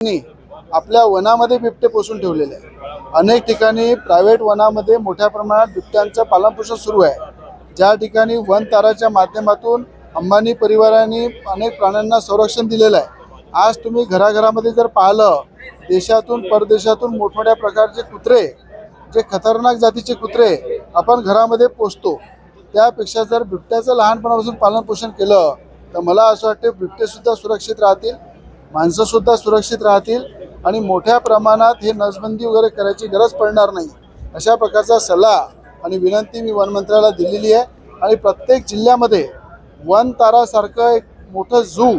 आपल्या वनामध्ये बिबटे पोसून ठेवलेले आहे। अनेक ठिकाणी प्रायव्हेट वनामध्ये मोठ्या प्रमाणात बिबट्यांचं पालनपोषण सुरू आहे। ज्या ठिकाणी वन ताराच्या माध्यमातून अंबानी परिवाराने अनेक प्राण्यांना संरक्षण दिलेलं आहे। आज तुम्ही घराघरामध्ये जर पाहिलं, देशातून परदेशातून मोठमोठ्या प्रकारचे कुत्रे, जे खतरनाक जातीचे कुत्रे आपण घरामध्ये पोसतो, त्यापेक्षा जर बिबट्याचं लहानपणापासून पालनपोषण केलं तर मला असं वाटतं बिबटेसुद्धा सुरक्षित राहतील, माणसंसुद्धा सुरक्षित राहतील आणि मोठ्या प्रमाणात हे नसबंदी वगैरे करायची गरज पडणार नाही। अशा प्रकारचा सल्ला आणि विनंती मी वनमंत्र्याला दिलेली आहे। आणि प्रत्येक जिल्ह्यामध्ये वन तारासारखं एक मोठं झू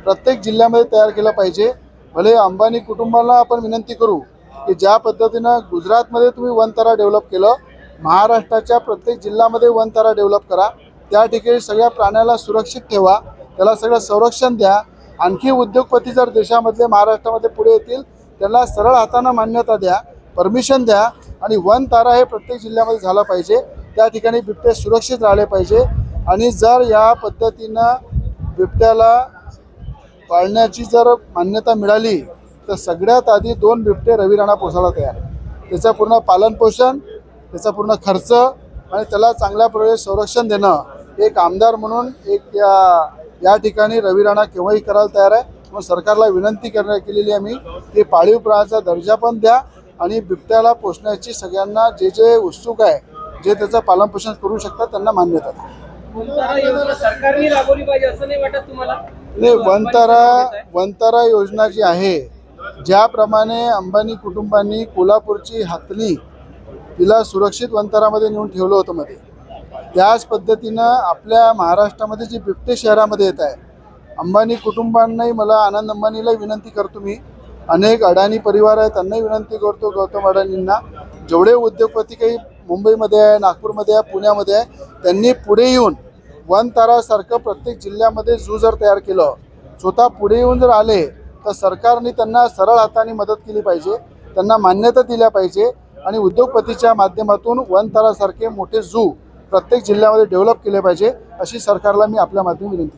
प्रत्येक जिल्ह्यामध्ये तयार केलं पाहिजे। भले अंबानी कुटुंबाला आपण विनंती करू की ज्या पद्धतीनं गुजरातमध्ये तुम्ही वन तारा डेव्हलप केलं, महाराष्ट्राच्या प्रत्येक जिल्ह्यामध्ये वन तारा डेव्हलप करा। त्या ठिकाणी सगळ्या प्राण्याला सुरक्षित ठेवा, त्याला सगळं संरक्षण द्या। आणखी उद्योगपती जर देशामधले महाराष्ट्रामध्ये पुढे येतील त्यांना सरळ हाताने मान्यता द्या, परमिशन द्या आणि वन तारा हे प्रत्येक जिल्ह्यामध्ये झाला पाहिजे। त्या ठिकाणी बिबटे सुरक्षित राहिले पाहिजे। आणि जर या पद्धतीनं बिबट्याला पाळण्याची जर मान्यता मिळाली तर सगळ्यात आधी 2 बिबटे रवी राणा पोसायला तयार आहे। त्याचं पूर्ण पालनपोषण, त्याचा पूर्ण खर्च आणि त्याला चांगल्या प्रकारे संरक्षण देणं एक आमदार म्हणून एक या ठिकाणी रवी राणा केव्हाही करायला तयार आहे। मग सरकारला विनंती केलेली आहे मी की पाळीव प्राण्याचा दर्जा पण द्या आणि बिबट्याला पोसण्याची सगळ्यांना जे उत्सुक आहे, जे त्याचं पालनपोषण करू शकतात त्यांना मान्यता द्या। सरकारने राबवली पाहिजे असं नाही वाटत तुम्हाला? नाही, वन तारा योजना जी आहे, ज्याप्रमाणे अंबानी कुटुंबांनी कोल्हापूरची हातणी तिला सुरक्षित वनतारामध्ये नेऊन ठेवलं होतं मध्ये, त्याच पद्धतीनं आपल्या महाराष्ट्रामध्ये जी बिबटे शहरामध्ये येत आहे, अंबानी कुटुंबांनाही मला आनंद अंबानीला विनंती करतो, मी अनेक अडाणी परिवार आहेत त्यांनाही विनंती करतो, गौतम अडाणींना, जेवढे उद्योगपती काही मुंबईमध्ये आहे, नागपूरमध्ये आहे, पुण्यामध्ये आहे, त्यांनी पुढे येऊन वन तारासारखं प्रत्येक जिल्ह्यामध्ये झू जर तयार केलं, स्वतः पुढे येऊन जर आले तर सरकारने त्यांना सरळ हाताने मदत केली पाहिजे, त्यांना मान्यता दिल्या पाहिजे आणि उद्योगपतीच्या माध्यमातून वन तारासारखे मोठे झू प्रत्येक जिल्ह्यामध्ये डेव्हलप केले पाहिजे, अशी सरकारला मी आपल्या माध्यमातून विनंती